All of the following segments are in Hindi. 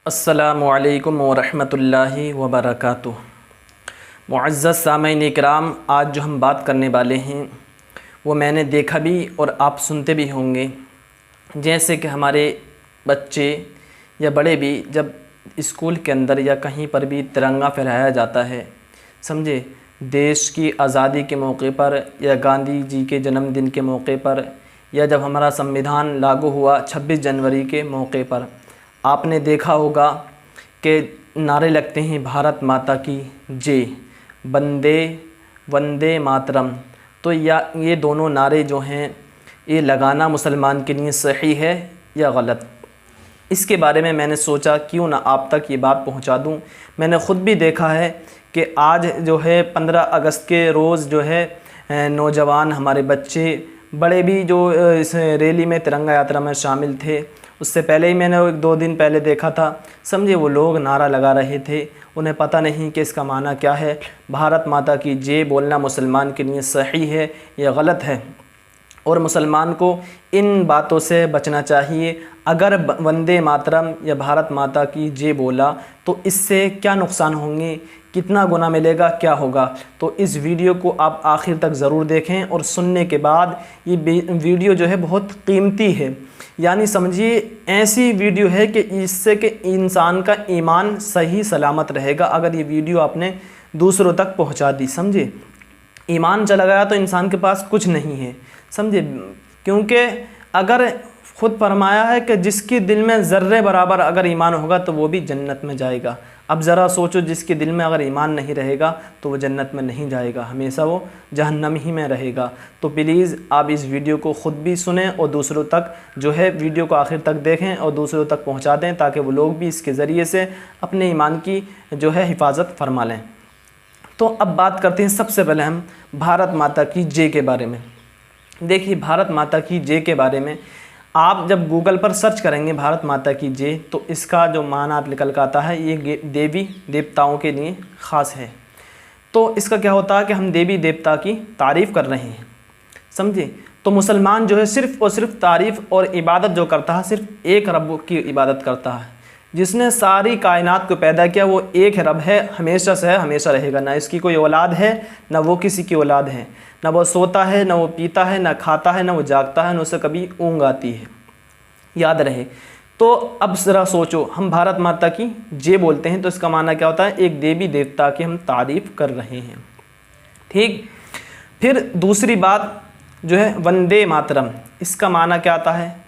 अस्सलामु अलैकुम वरहमतुल्लाहि वबरकातुह। मुअज़्ज़ज़ सामईन इकराम, आज जो हम बात करने वाले हैं वो मैंने देखा भी और आप सुनते भी होंगे। जैसे कि हमारे बच्चे या बड़े भी जब स्कूल के अंदर या कहीं पर भी तिरंगा फहराया जाता है, समझे, देश की आज़ादी के मौके पर या गांधी जी के जन्मदिन के मौके पर या जब हमारा संविधान लागू हुआ 26 जनवरी के मौके पर, आपने देखा होगा कि नारे लगते हैं भारत माता की जय, वंदे मातरम। तो ये दोनों नारे जो हैं ये लगाना मुसलमान के लिए सही है या गलत, इसके बारे में मैंने सोचा क्यों ना आप तक ये बात पहुंचा दूं। मैंने ख़ुद भी देखा है कि आज जो है 15 अगस्त के रोज़ जो है नौजवान हमारे बच्चे बड़े भी जो इस रैली में तिरंगा यात्रा में शामिल थे। उससे पहले ही मैंने 1-2 दिन पहले देखा था, समझे, वो लोग नारा लगा रहे थे। उन्हें पता नहीं कि इसका माना क्या है। भारत माता की जय बोलना मुसलमान के लिए सही है या गलत है, और मुसलमान को इन बातों से बचना चाहिए। अगर वंदे मातरम या भारत माता की जय बोला तो इससे क्या नुकसान होंगे, कितना गुना मिलेगा, क्या होगा। तो इस वीडियो को आप आखिर तक ज़रूर देखें, और सुनने के बाद ये वीडियो जो है बहुत कीमती है। यानी समझिए ऐसी वीडियो है कि इससे कि इंसान का ईमान सही सलामत रहेगा अगर ये वीडियो आपने दूसरों तक पहुंचा दी। समझे, ईमान चला गया तो इंसान के पास कुछ नहीं है। समझे, क्योंकि अगर खुद फरमाया है कि जिसके दिल में ज़र्रे बराबर अगर ईमान होगा तो वो भी जन्नत में जाएगा। अब ज़रा सोचो, जिसके दिल में अगर ईमान नहीं रहेगा तो वो जन्नत में नहीं जाएगा, हमेशा वो जहन्नम ही में रहेगा। तो प्लीज़ आप इस वीडियो को ख़ुद भी सुनें और दूसरों तक जो है वीडियो को आखिर तक देखें और दूसरों तक पहुंचा दें, ताकि वो लोग भी इसके ज़रिए से अपने ईमान की जो है हिफाजत फरमा लें। तो अब बात करते हैं सबसे पहले हम भारत माता की जय के बारे में। देखिए, भारत माता की जय के बारे में आप जब गूगल पर सर्च करेंगे भारत माता की जय, तो इसका जो माना निकल कर आता है ये देवी देवताओं के लिए ख़ास है। तो इसका क्या होता है कि हम देवी देवता की तारीफ़ कर रहे हैं। समझे, तो मुसलमान जो है सिर्फ़ और सिर्फ तारीफ़ और इबादत जो करता है, सिर्फ एक रब की इबादत करता है। जिसने सारी कायनात को पैदा किया वो एक रब है, हमेशा से है, हमेशा रहेगा। ना इसकी कोई औलाद है, ना वो किसी की औलाद है, ना वो सोता है, ना वो पीता है, ना खाता है, ना वो जागता है, ना उसे कभी ऊँघ आती है, याद रहे। तो अब ज़रा सोचो, हम भारत माता की जय बोलते हैं तो इसका माना क्या होता है, एक देवी देवता की हम तारीफ़ कर रहे हैं। ठीक, फिर दूसरी बात जो है वंदे मातरम, इसका माना क्या आता है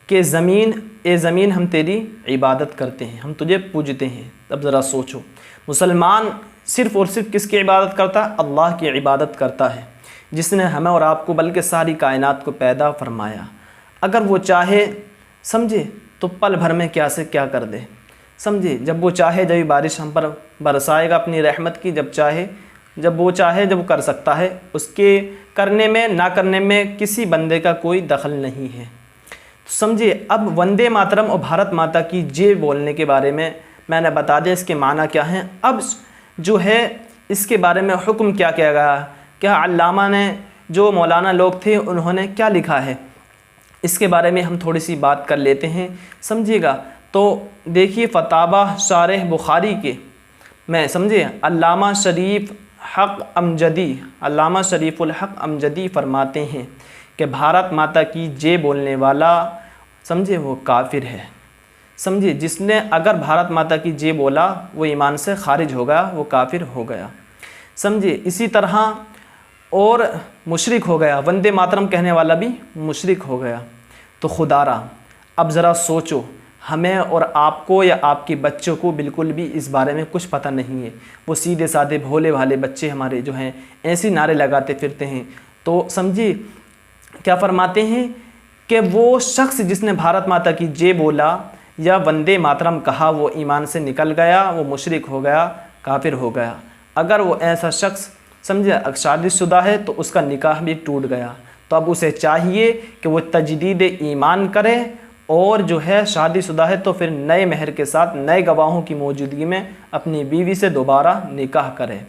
कि ज़मीन हम तेरी इबादत करते हैं, हम तुझे पूजते हैं। अब ज़रा सोचो, मुसलमान सिर्फ़ और सिर्फ किसकी इबादत करता है, अल्लाह की इबादत करता है, जिसने हमें और आपको बल्कि सारी कायनात को पैदा फरमाया। अगर वो चाहे, समझे, तो पल भर में क्या से क्या कर दे। समझे, जब वो चाहे जब बारिश हम पर बरसाएगा अपनी रहमत की, जब वो चाहे जब वो कर सकता है। उसके करने में ना करने में किसी बंदे का कोई दखल नहीं है। तो समझिए, अब वंदे मातरम और भारत माता की जय बोलने के बारे में मैंने बता दिया इसके माना क्या हैं। अब जो है इसके बारे में हुक्म क्या किया गया, क्या अल्लामा ने, जो मौलाना लोग थे, उन्होंने क्या लिखा है, इसके बारे में हम थोड़ी सी बात कर लेते हैं। समझिएगा, तो देखिए फतावा शारह बुखारी के मैं, समझिए, अल्लामा शरीफुल हक अमजदी फरमाते हैं कि भारत माता की जय बोलने वाला, समझे, वो काफिर है। समझिए, जिसने अगर भारत माता की जय बोला वो ईमान से खारिज हो गया, वो काफिर हो गया। समझिए, इसी तरह और मुशरिक हो गया, वंदे मातरम कहने वाला भी मुशरिक हो गया। तो खुदारा, अब ज़रा सोचो, हमें और आपको या आपके बच्चों को बिल्कुल भी इस बारे में कुछ पता नहीं है। वो सीधे साधे भोले भाले बच्चे हमारे जो हैं ऐसे नारे लगाते फिरते हैं। तो समझिए क्या फरमाते हैं कि वो शख्स जिसने भारत माता की जय बोला या वंदे मातरम कहा वो ईमान से निकल गया, वो मुशरिक हो गया, काफिर हो गया। अगर वो ऐसा शख्स, समझे, शादीशुदा है तो उसका निकाह भी टूट गया। तो अब उसे चाहिए कि वो तजदीद ईमान करे, और जो है शादीशुदा है तो फिर नए महर के साथ नए गवाहों की मौजूदगी में अपनी बीवी से दोबारा निकाह करे।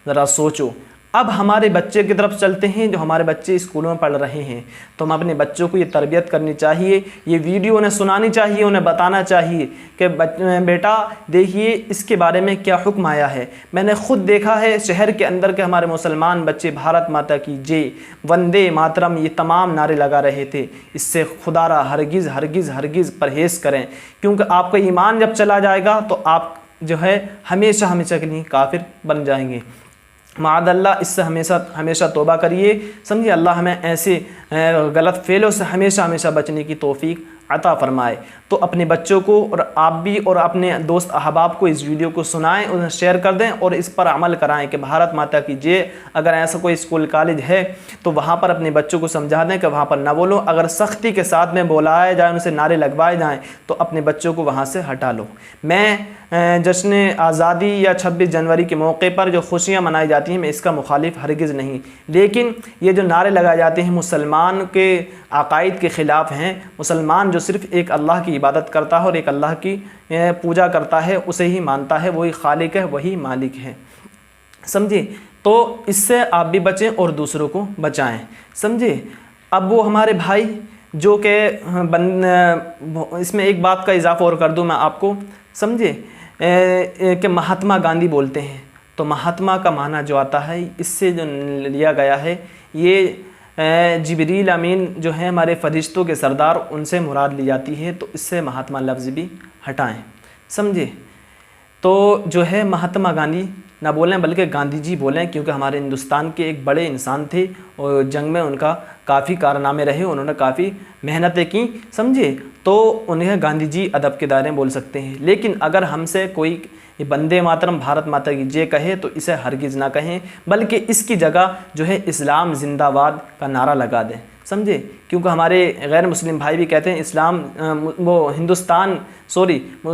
ज़रा सोचो, अब हमारे बच्चे की तरफ चलते हैं, जो हमारे बच्चे स्कूलों में पढ़ रहे हैं, तो हम अपने बच्चों को ये तरबियत करनी चाहिए, ये वीडियो उन्हें सुनानी चाहिए, उन्हें बताना चाहिए कि बेटा देखिए इसके बारे में क्या हुक्म आया है। मैंने ख़ुद देखा है शहर के अंदर के हमारे मुसलमान बच्चे भारत माता की जय, वंदे मातरम, ये तमाम नारे लगा रहे थे। इससे खुदारा हरगिज़ हरगिज़ हरगिज़ परहेज़ करें, क्योंकि आपका ईमान जब चला जाएगा तो आप जो है हमेशा हमेशा के लिए काफिर बन जाएंगे। माअल्लाह, इससे हमेशा हमेशा तौबा करिए। समझिए, अल्लाह हमें ऐसे गलत फ़ेलों से हमेशा हमेशा बचने की तौफीक अता फ़रमाए। तो अपने बच्चों को और आप भी और अपने दोस्त अहबाब को इस वीडियो को सुनाएं, उन्हें शेयर कर दें और इस पर अमल कराएं कि भारत माता की जय। अगर ऐसा कोई स्कूल कॉलेज है तो वहाँ पर अपने बच्चों को समझा दें कि वहाँ पर ना बोलो। अगर सख्ती के साथ में बुलाया जाए, उनसे नारे लगवाए जाएँ तो अपने बच्चों को वहाँ से हटा लो। मैं जश्न आज़ादी या 26 जनवरी के मौके पर जो खुशियाँ मनाई जाती हैं, मैं इसका मुखालिफ हरगिज़ नहीं, लेकिन ये जो नारे लगाए जाते हैं मुसलमान के अकायद के ख़िलाफ़ हैं। मुसलमान जो सिर्फ़ एक अल्लाह की इबादत करता है और एक अल्लाह की पूजा करता है, उसे ही मानता है, वही खालिक है, वही मालिक है। समझे? तो इससे आप भी बचें और दूसरों को बचाएं। समझे? अब वो हमारे भाई जो कि इसमें एक बात का इजाफ़ा और कर दूं मैं आपको। समझे कि महात्मा गांधी बोलते हैं, तो महात्मा का माना जो आता है, इससे जो लिया गया है, ये जिब्रील अमीन जो है हमारे फरिश्तों के सरदार, उनसे मुराद ली जाती है। तो इससे महात्मा लफ्ज़ भी हटाएं। समझे? तो जो है महात्मा गांधी ना बोलें बल्कि गांधी जी बोलें, क्योंकि हमारे हिंदुस्तान के एक बड़े इंसान थे और जंग में उनका काफ़ी कारनामे रहे, उन्होंने काफ़ी मेहनतें की। समझे? तो उन्हें गांधी जी अदब के दायरे में बोल सकते हैं। लेकिन अगर हमसे कोई वंदे मातरम भारत माता की जय कहे तो इसे हरगिज़ ना कहें, बल्कि इसकी जगह जो है इस्लाम जिंदाबाद का नारा लगा दें। समझे? क्योंकि हमारे गैर मुस्लिम भाई भी कहते हैं इस्लाम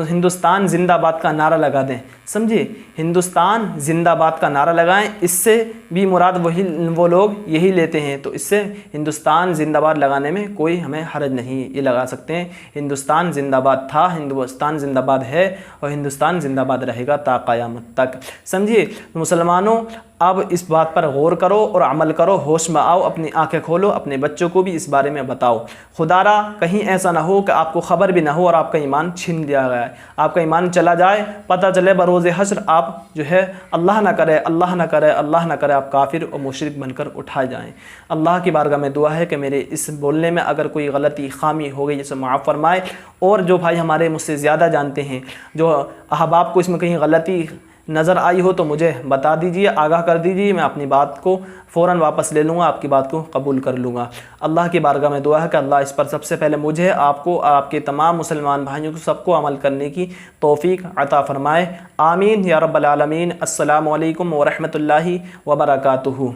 हिंदुस्तान जिंदाबाद का नारा लगा दें। समझे? हिंदुस्तान जिंदाबाद का नारा लगाएं, इससे भी मुराद वो लोग यही लेते हैं। तो इससे हिंदुस्तान जिंदाबाद लगाने में कोई हमें हर्ज नहीं, ये लगा सकते हैं हिंदुस्तान जिंदाबाद था, हिंदुस्तान जिंदाबाद है और हिंदुस्तान जिंदाबाद रहेगा ता क़यामत तक। समझिए मुसलमानों, अब इस बात पर गौर करो और अमल करो, होश में आओ, अपनी आंखें खोलो, अपने बच्चों को भी इस बारे में बताओ। खुदारा कहीं ऐसा ना हो कि आपको ख़बर भी ना हो और आपका ईमान छीन लिया गया है, आपका ईमान चला जाए, पता चले बरोज़ हश्र आप जो है अल्लाह ना करे, अल्लाह ना करे, अल्लाह ना करे, आप काफिर और मुशरिक बनकर उठाए जाएँ। अल्लाह की बारगाह में दुआ है कि मेरे इस बोलने में अगर कोई गलती खामी हो गई जिसे माफ़ फरमाए, और जो भाई हमारे मुझसे ज़्यादा जानते हैं, जो अहबाब को इसमें कहीं गलती नज़र आई हो तो मुझे बता दीजिए, आगाह कर दीजिए, मैं अपनी बात को फ़ौरन वापस ले लूँगा, आपकी बात को कबूल कर लूँगा। अल्लाह की बारगाह में दुआ है कि अल्लाह इस पर सबसे पहले मुझे, आपको और आपके तमाम मुसलमान भाइयों को सबको अमल करने की तौफ़ीक अता फ़रमाए। आमीन या रब्बल आलमीन। अस्सलामु अलैकुम व रहमतुल्लाहि व बरकातुहू।